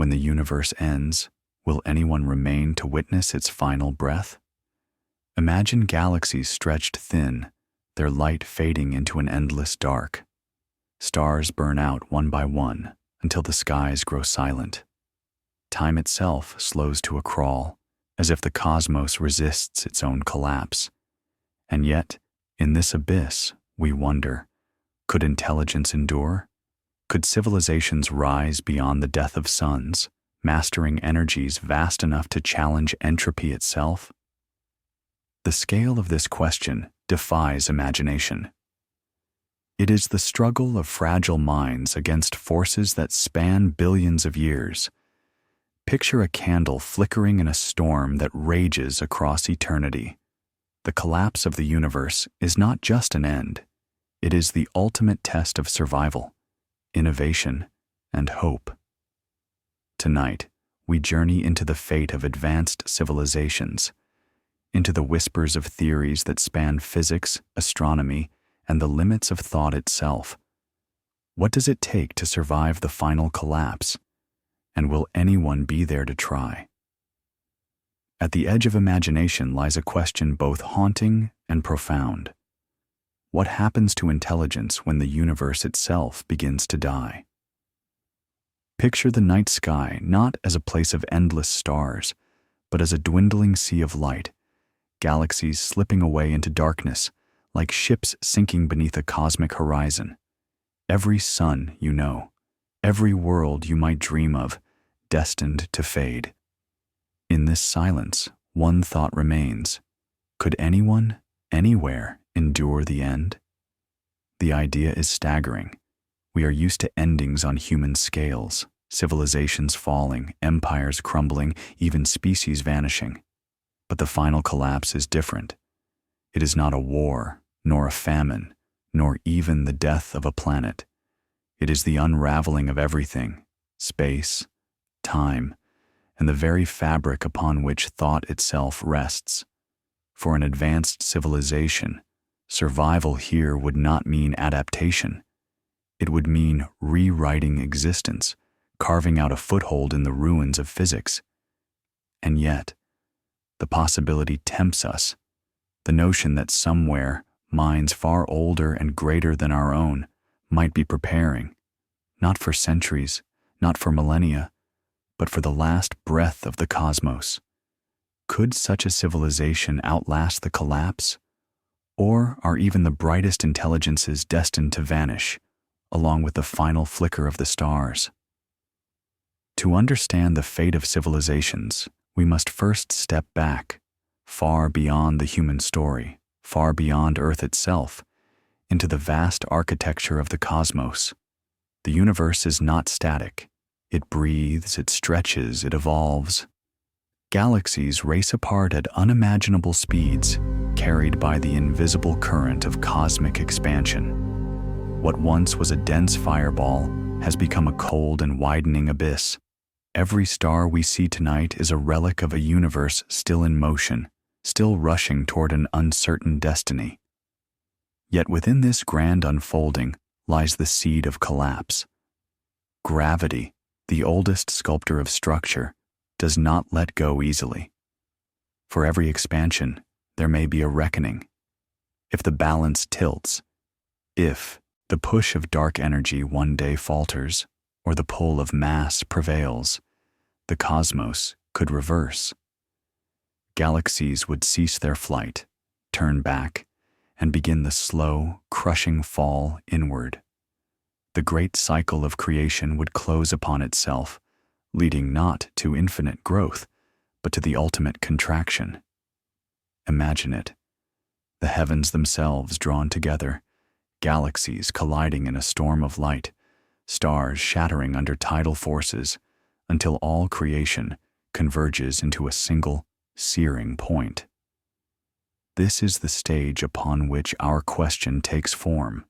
When the universe ends, will anyone remain to witness its final breath? Imagine galaxies stretched thin, their light fading into an endless dark. Stars burn out one by one until the skies grow silent. Time itself slows to a crawl, as if the cosmos resists its own collapse. And yet, in this abyss, we wonder, could intelligence endure? Could civilizations rise beyond the death of suns, mastering energies vast enough to challenge entropy itself? The scale of this question defies imagination. It is the struggle of fragile minds against forces that span billions of years. Picture a candle flickering in a storm that rages across eternity. The collapse of the universe is not just an end. It is the ultimate test of survival, innovation, and hope. Tonight, we journey into the fate of advanced civilizations, into the whispers of theories that span physics, astronomy, and the limits of thought itself. What does it take to survive the final collapse? And will anyone be there to try? At the edge of imagination lies a question both haunting and profound. What happens to intelligence when the universe itself begins to die? Picture the night sky not as a place of endless stars, but as a dwindling sea of light, galaxies slipping away into darkness, like ships sinking beneath a cosmic horizon. Every sun you know, every world you might dream of, destined to fade. In this silence, one thought remains. Could anyone, anywhere, endure the end? The idea is staggering. We are used to endings on human scales, civilizations falling, empires crumbling, even species vanishing. But the final collapse is different. It is not a war, nor a famine, nor even the death of a planet. It is the unraveling of everything, space, time, and the very fabric upon which thought itself rests. For an advanced civilization, survival here would not mean adaptation. It would mean rewriting existence, carving out a foothold in the ruins of physics. And yet, the possibility tempts us. The notion that somewhere, minds far older and greater than our own might be preparing, not for centuries, not for millennia, but for the last breath of the cosmos. Could such a civilization outlast the collapse? Or are even the brightest intelligences destined to vanish, along with the final flicker of the stars? To understand the fate of civilizations, we must first step back, far beyond the human story, far beyond Earth itself, into the vast architecture of the cosmos. The universe is not static. It breathes, it stretches, it evolves. Galaxies race apart at unimaginable speeds, carried by the invisible current of cosmic expansion. What once was a dense fireball has become a cold and widening abyss. Every star we see tonight is a relic of a universe still in motion, still rushing toward an uncertain destiny. Yet within this grand unfolding lies the seed of collapse. Gravity, the oldest sculptor of structure, does not let go easily. For every expansion, there may be a reckoning. If the balance tilts, if the push of dark energy one day falters, or the pull of mass prevails, the cosmos could reverse. Galaxies would cease their flight, turn back, and begin the slow, crushing fall inward. The great cycle of creation would close upon itself, leading not to infinite growth, but to the ultimate contraction. Imagine it. The heavens themselves drawn together, galaxies colliding in a storm of light, stars shattering under tidal forces, until all creation converges into a single, searing point. This is the stage upon which our question takes form.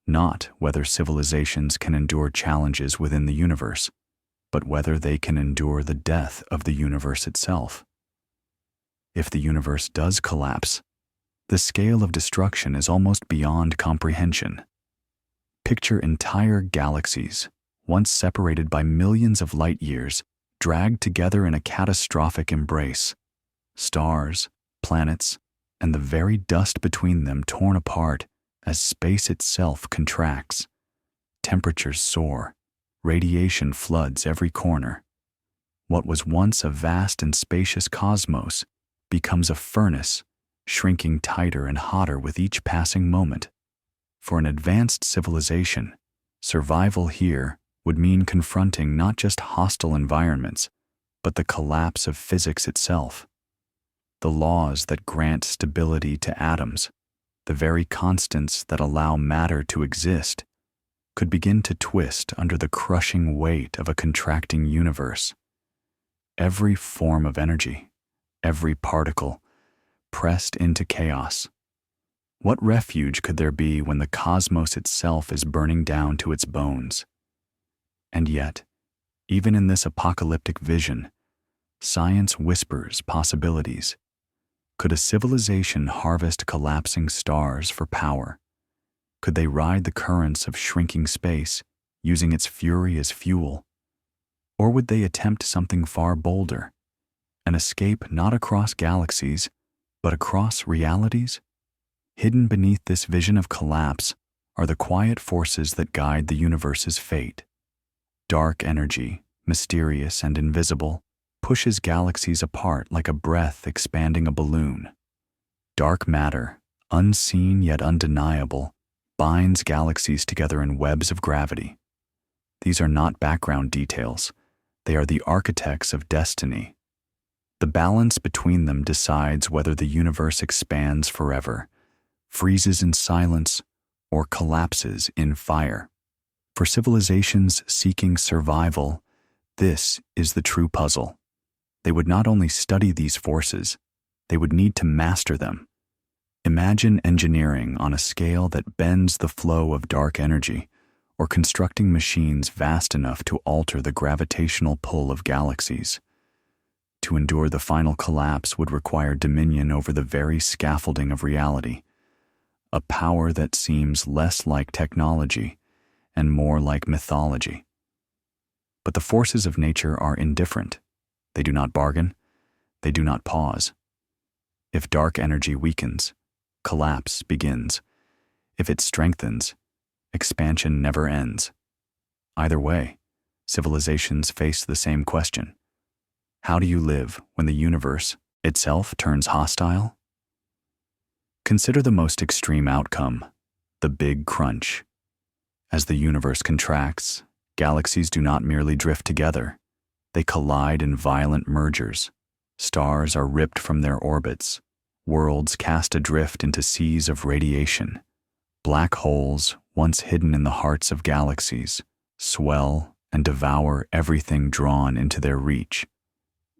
Not whether civilizations can endure challenges within the universe, but whether they can endure the death of the universe itself. If the universe does collapse, the scale of destruction is almost beyond comprehension. Picture entire galaxies, once separated by millions of light years, dragged together in a catastrophic embrace. Stars, planets, and the very dust between them torn apart as space itself contracts. Temperatures soar, radiation floods every corner. What was once a vast and spacious cosmos becomes a furnace, shrinking tighter and hotter with each passing moment. For an advanced civilization, survival here would mean confronting not just hostile environments, but the collapse of physics itself. The laws that grant stability to atoms, the very constants that allow matter to exist, could begin to twist under the crushing weight of a contracting universe. Every form of energy, every particle, pressed into chaos. What refuge could there be when the cosmos itself is burning down to its bones? And yet, even in this apocalyptic vision, science whispers possibilities. Could a civilization harvest collapsing stars for power? Could they ride the currents of shrinking space, using its fury as fuel? Or would they attempt something far bolder, an escape not across galaxies, but across realities? Hidden beneath this vision of collapse are the quiet forces that guide the universe's fate. Dark energy, mysterious and invisible, pushes galaxies apart like a breath expanding a balloon. Dark matter, unseen yet undeniable, binds galaxies together in webs of gravity. These are not background details. They are the architects of destiny. The balance between them decides whether the universe expands forever, freezes in silence, or collapses in fire. For civilizations seeking survival, this is the true puzzle. They would not only study these forces, they would need to master them. Imagine engineering on a scale that bends the flow of dark energy, or constructing machines vast enough to alter the gravitational pull of galaxies. To endure the final collapse would require dominion over the very scaffolding of reality, a power that seems less like technology and more like mythology. But the forces of nature are indifferent. They do not bargain. They do not pause. If dark energy weakens, collapse begins. If it strengthens, expansion never ends. Either way, civilizations face the same question. How do you live when the universe itself turns hostile? Consider the most extreme outcome, the Big Crunch. As the universe contracts, galaxies do not merely drift together. They collide in violent mergers. Stars are ripped from their orbits. Worlds cast adrift into seas of radiation. Black holes, once hidden in the hearts of galaxies, swell and devour everything drawn into their reach.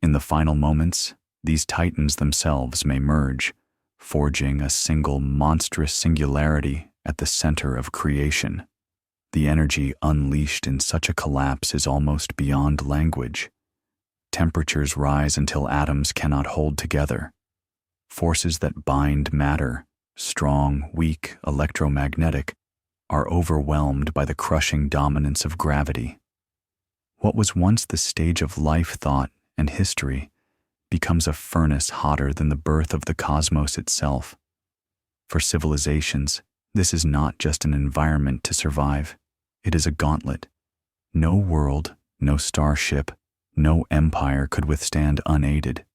In the final moments, these titans themselves may merge, forging a single monstrous singularity at the center of creation. The energy unleashed in such a collapse is almost beyond language. Temperatures rise until atoms cannot hold together. Forces that bind matter, strong, weak, electromagnetic, are overwhelmed by the crushing dominance of gravity. What was once the stage of life thought and history becomes a furnace hotter than the birth of the cosmos itself. For civilizations, this is not just an environment to survive. It is a gauntlet. No world, no starship, no empire could withstand unaided.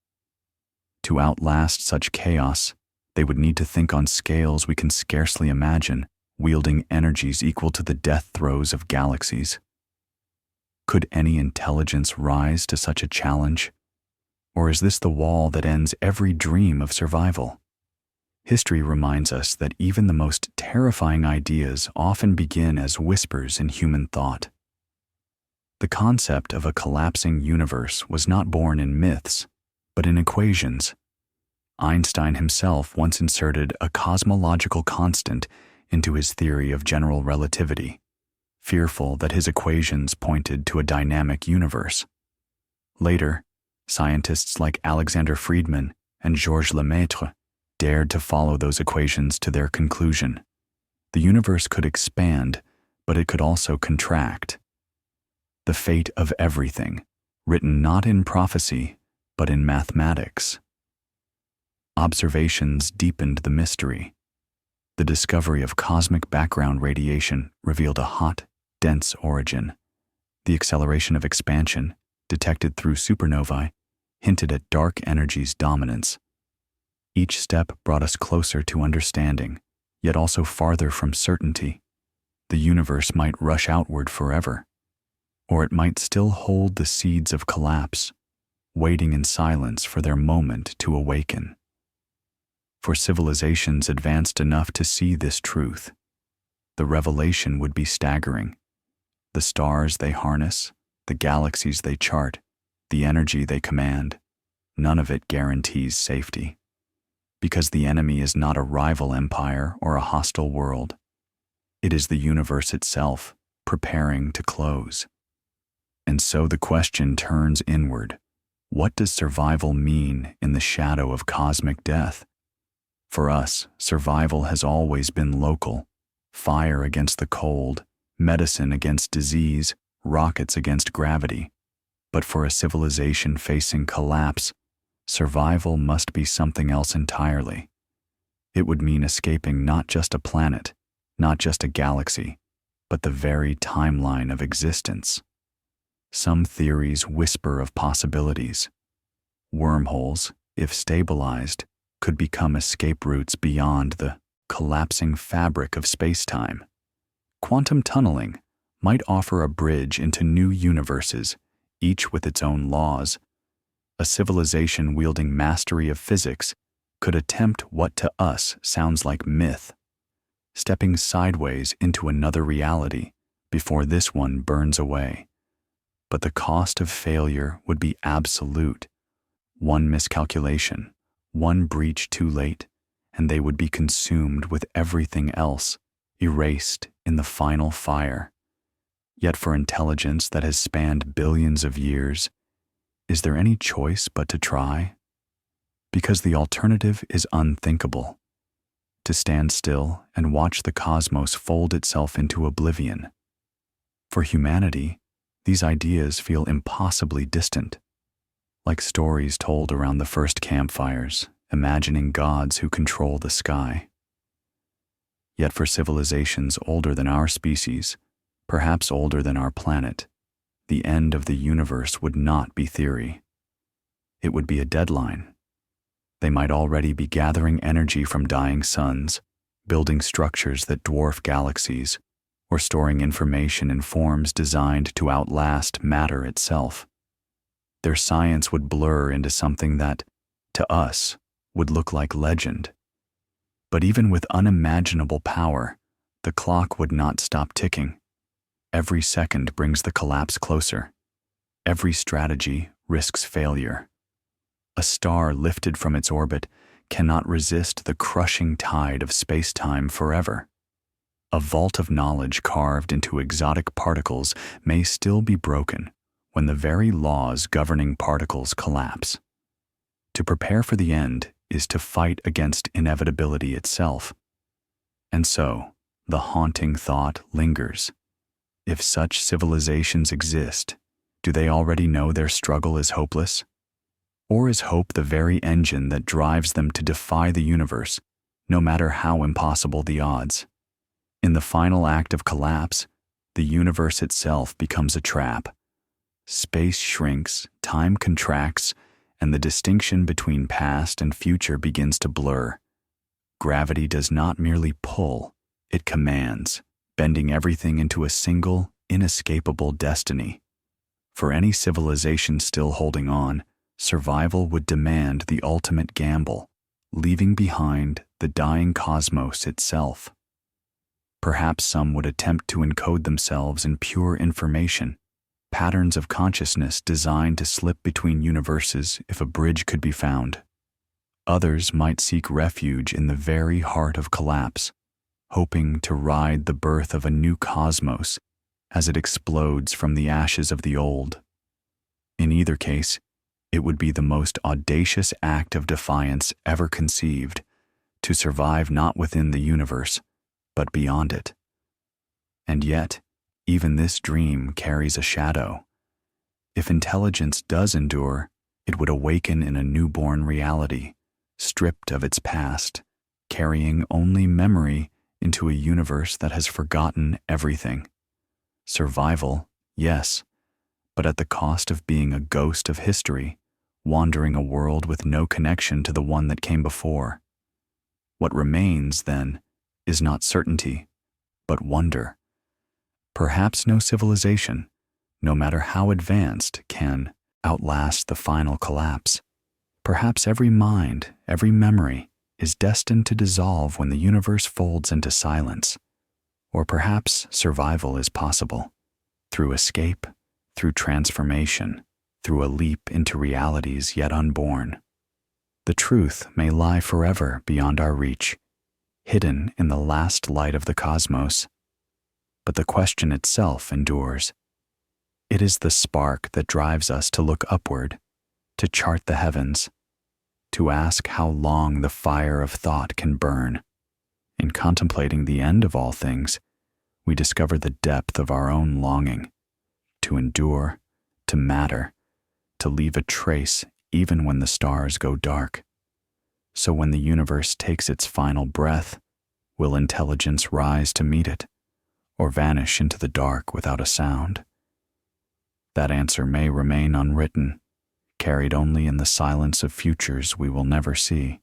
To outlast such chaos, they would need to think on scales we can scarcely imagine, wielding energies equal to the death throes of galaxies. Could any intelligence rise to such a challenge? Or is this the wall that ends every dream of survival? History reminds us that even the most terrifying ideas often begin as whispers in human thought. The concept of a collapsing universe was not born in myths, but in equations. Einstein himself once inserted a cosmological constant into his theory of general relativity, fearful that his equations pointed to a dynamic universe. Later, scientists like Alexander Friedman and Georges Lemaitre dared to follow those equations to their conclusion. The universe could expand, but it could also contract. the fate of everything, written not in prophecy, but in mathematics. Observations deepened the mystery. The discovery of cosmic background radiation revealed a hot, dense origin. The acceleration of expansion, detected through supernovae, hinted at dark energy's dominance. Each step brought us closer to understanding, yet also farther from certainty. The universe might rush outward forever, or it might still hold the seeds of collapse, waiting in silence for their moment to awaken. For civilizations advanced enough to see this truth, the revelation would be staggering. The stars they harness, the galaxies they chart, the energy they command, none of it guarantees safety. Because the enemy is not a rival empire or a hostile world. It is the universe itself, preparing to close. And so the question turns inward. What does survival mean in the shadow of cosmic death? For us, survival has always been local. Fire against the cold, medicine against disease, rockets against gravity. But for a civilization facing collapse, survival must be something else entirely. It would mean escaping not just a planet, not just a galaxy, but the very timeline of existence. Some theories whisper of possibilities. Wormholes, if stabilized, could become escape routes beyond the collapsing fabric of space-time. Quantum tunneling might offer a bridge into new universes, each with its own laws. A civilization wielding mastery of physics could attempt what to us sounds like myth, stepping sideways into another reality before this one burns away. But the cost of failure would be absolute. One miscalculation, one breach too late, and they would be consumed with everything else, erased in the final fire. Yet for intelligence that has spanned billions of years, is there any choice but to try? Because the alternative is unthinkable. To stand still and watch the cosmos fold itself into oblivion. For humanity, these ideas feel impossibly distant, like stories told around the first campfires, imagining gods who control the sky. Yet for civilizations older than our species, perhaps older than our planet, the end of the universe would not be theory. It would be a deadline. They might already be gathering energy from dying suns, building structures that dwarf galaxies, or storing information in forms designed to outlast matter itself. Their science would blur into something that, to us, would look like legend. But even with unimaginable power, the clock would not stop ticking. Every second brings the collapse closer. Every strategy risks failure. A star lifted from its orbit cannot resist the crushing tide of space-time forever. A vault of knowledge carved into exotic particles may still be broken when the very laws governing particles collapse. To prepare for the end is to fight against inevitability itself. And so, the haunting thought lingers. If such civilizations exist, do they already know their struggle is hopeless? Or is hope the very engine that drives them to defy the universe, no matter how impossible the odds? In the final act of collapse, the universe itself becomes a trap. Space shrinks, time contracts, and the distinction between past and future begins to blur. Gravity does not merely pull, it commands, bending everything into a single, inescapable destiny. For any civilization still holding on, survival would demand the ultimate gamble, leaving behind the dying cosmos itself. Perhaps some would attempt to encode themselves in pure information, patterns of consciousness designed to slip between universes if a bridge could be found. Others might seek refuge in the very heart of collapse, hoping to ride the birth of a new cosmos as it explodes from the ashes of the old. In either case, it would be the most audacious act of defiance ever conceived, to survive not within the universe, but beyond it. And yet, even this dream carries a shadow. If intelligence does endure, it would awaken in a newborn reality, stripped of its past, carrying only memory into a universe that has forgotten everything. Survival, yes, but at the cost of being a ghost of history, wandering a world with no connection to the one that came before. What remains, then, is not certainty, but wonder. Perhaps no civilization, no matter how advanced, can outlast the final collapse. Perhaps every mind, every memory, is destined to dissolve when the universe folds into silence. Or perhaps survival is possible, through escape, through transformation, through a leap into realities yet unborn. The truth may lie forever beyond our reach, hidden in the last light of the cosmos. But the question itself endures. It is the spark that drives us to look upward, to chart the heavens, to ask how long the fire of thought can burn. In contemplating the end of all things, we discover the depth of our own longing, to endure, to matter, to leave a trace even when the stars go dark. So when the universe takes its final breath, will intelligence rise to meet it, or vanish into the dark without a sound? That answer may remain unwritten, carried only in the silence of futures we will never see.